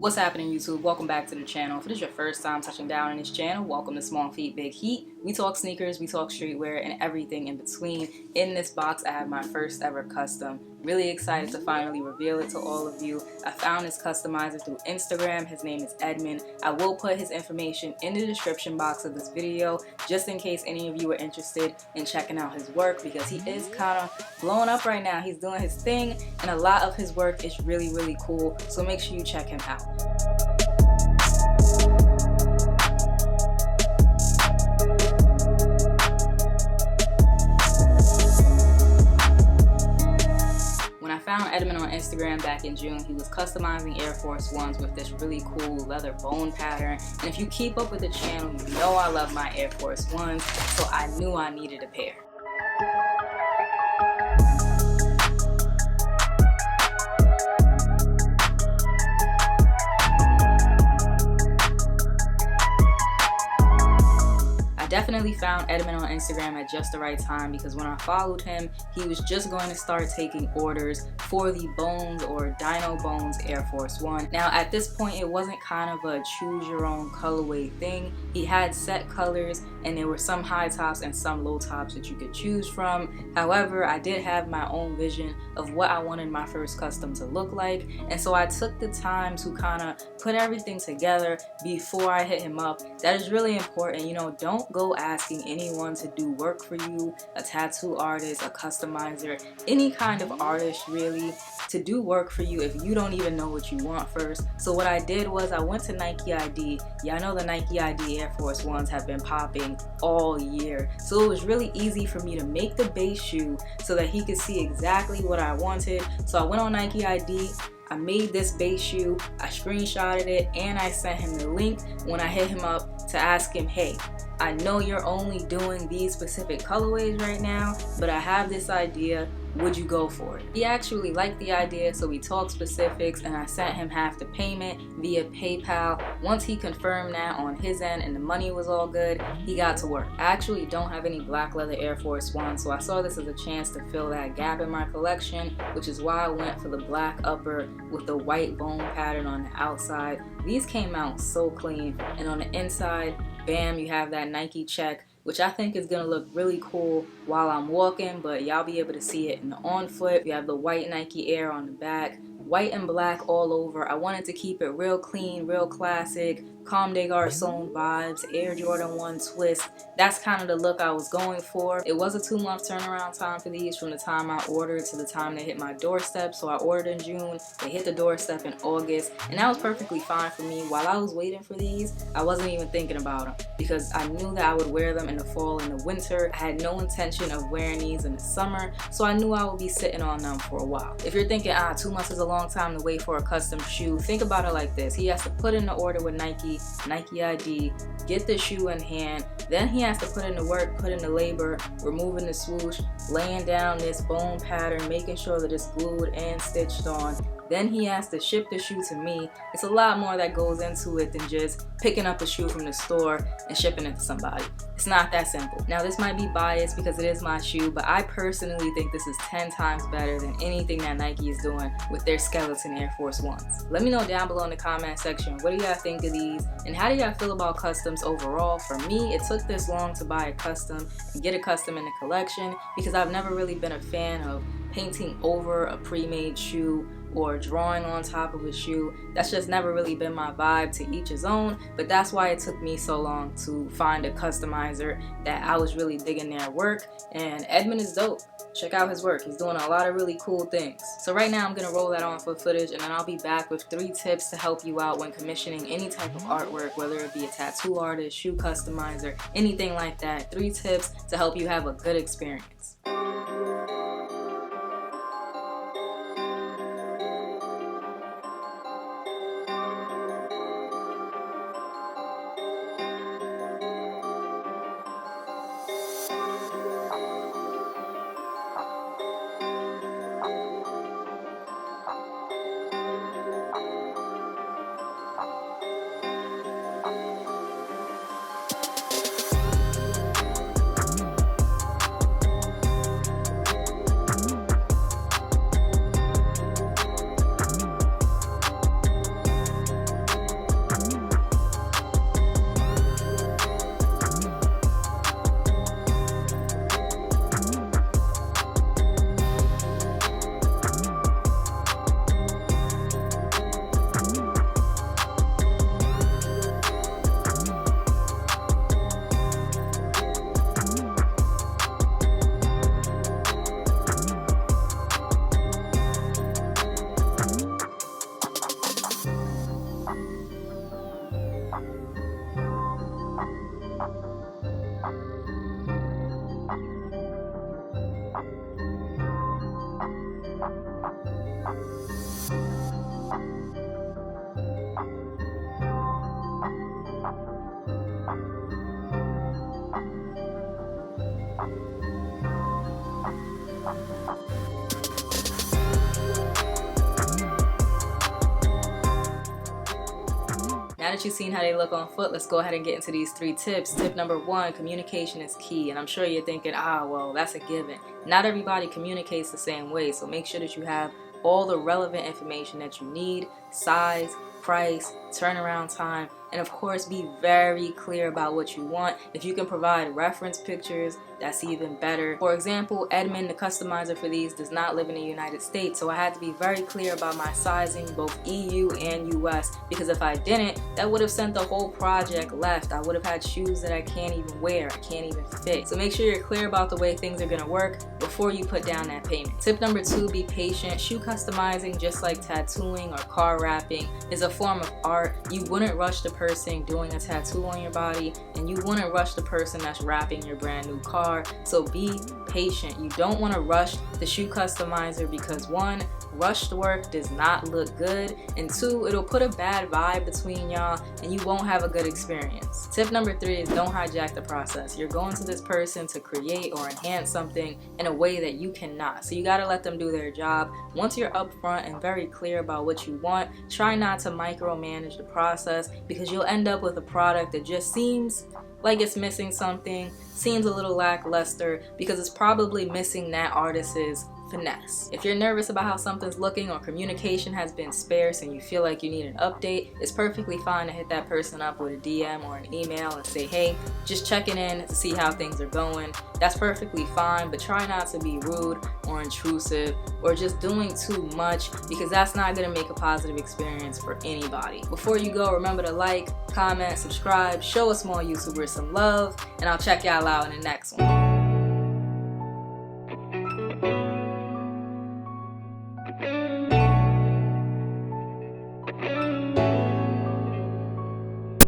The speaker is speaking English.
What's happening, YouTube? Welcome back to the channel. If it is your first time touching down on this channel, welcome to Small Feet Big Heat. We talk sneakers, we talk streetwear, and everything in between. In this box, I have my first ever custom. Really excited to finally reveal it to all of you. I found this customizer through Instagram. His name is Edmond. I will put his information in the description box of this video, just in case any of you are interested in checking out his work, because he is kind of blowing up right now. He's doing his thing, and a lot of his work is really cool, so make sure you check him out. When I found Edmond on Instagram back in June, he was customizing Air Force Ones with this really cool leather bone pattern. And if you keep up with the channel, you know I love my Air Force Ones, so I knew I needed a pair. Definitely found Edmond on Instagram at just the right time, because when I followed him, he was just going to start taking orders for the Bones or Dino Bones Air Force One. Now at this point, it wasn't kind of a choose your own colorway thing. He had set colors, and there were some high tops and some low tops that you could choose from. However, I did have my own vision of what I wanted my first custom to look like, and so I took the time to kind of put everything together before I hit him up. That is really important. You know, don't go asking anyone to do work for you, a tattoo artist, a customizer, any kind of artist really, to do work for you if you don't even know what you want first. So what I did was I went to Nike ID. Yeah, I know the Nike ID Air Force Ones have been popping all year, so it was really easy for me to make the base shoe so that he could see exactly what I wanted. So I went on Nike ID, I made this base shoe, I screenshotted it, and I sent him the link when I hit him up to ask him, hey, I know you're only doing these specific colorways right now, but I have this idea. Would you go for it? He actually liked the idea, so we talked specifics, and I sent him half the payment via PayPal. Once he confirmed that on his end and the money was all good, he got to work. I actually don't have any black leather Air Force Ones, so I saw this as a chance to fill that gap in my collection, which is why I went for the black upper with the white bone pattern on the outside. These came out so clean, and on the inside, bam, you have that Nike check, which I think is going to look really cool while I'm walking, but y'all be able to see it in the on foot. You have the white Nike Air on the back, white and black all over. I wanted to keep it real clean, real classic, Comme des Garçons vibes, Air Jordan 1 twist. That's kind of the look I was going for. It was a 2-month turnaround time for these from the time I ordered to the time they hit my doorstep. So I ordered in June, they hit the doorstep in August, and that was perfectly fine for me. While I was waiting for these, I wasn't even thinking about them because I knew that I would wear them in the fall and the winter. I had no intention of wearing these in the summer, so I knew I would be sitting on them for a while. If you're thinking, 2 months is a long time to wait for a custom shoe, think about it like this. He has to put in the order with Nike ID, get the shoe in hand, then he has to put in the work, put in the labor, removing the swoosh, laying down this bone pattern, making sure that it's glued and stitched on. Then he has to ship the shoe to me. It's a lot more that goes into it than just picking up a shoe from the store and shipping it to somebody. It's not that simple. Now this might be biased because it is my shoe, but I personally think this is 10 times better than anything that Nike is doing with their skeleton Air Force Ones. Let me know down below in the comment section, what do y'all think of these and how do y'all feel about customs overall? For me, it took this long to buy a custom and get a custom in the collection because I've never really been a fan of painting over a pre-made shoe or drawing on top of a shoe. That's just never really been my vibe, to each his own, but that's why it took me so long to find a customizer that I was really digging their work, and Edmond is dope. Check out his work. He's doing a lot of really cool things. So right now I'm gonna roll that on for footage, and then I'll be back with 3 tips to help you out when commissioning any type of artwork, whether it be a tattoo artist, shoe customizer, anything like that. 3 tips to help you have a good experience. Now that you've seen how they look on foot, let's go ahead and get into these 3 tips. Tip number 1, communication is key. And I'm sure you're thinking, well, that's a given. Not everybody communicates the same way, so make sure that you have all the relevant information that you need: size, price, turnaround time, and of course be very clear about what you want. If you can provide reference pictures, that's even better. For example, Edmond, the customizer for these, does not live in the United States, so I had to be very clear about my sizing, both EU and US, because if I didn't, that would have sent the whole project left. I would have had shoes that I can't even wear, I can't even fit. So make sure you're clear about the way things are going to work before you put down that payment. Tip number 2, be patient. Shoe customizing, just like tattooing or car wrapping, is a form of art. You wouldn't rush the person doing a tattoo on your body, and you wouldn't rush the person that's wrapping your brand new car. So be patient. You don't want to rush the shoe customizer because 1, rushed work does not look good, and 2, it'll put a bad vibe between y'all and you won't have a good experience. Tip number 3 is don't hijack the process. You're going to this person to create or enhance something in a way that you cannot. So you got to let them do their job. Once you're upfront and very clear about what you want, try not to micromanage the process, because you'll end up with a product that just seems like it's missing something, seems a little lackluster, because it's probably missing that artist's finesse. If you're nervous about how something's looking, or communication has been sparse and you feel like you need an update, it's perfectly fine to hit that person up with a DM or an email and say, hey, just checking in to see how things are going. That's perfectly fine, but try not to be rude or intrusive or just doing too much, because that's not going to make a positive experience for anybody. Before you go, remember to like, comment, subscribe, show a small YouTuber some love, and I'll check y'all out in the next one.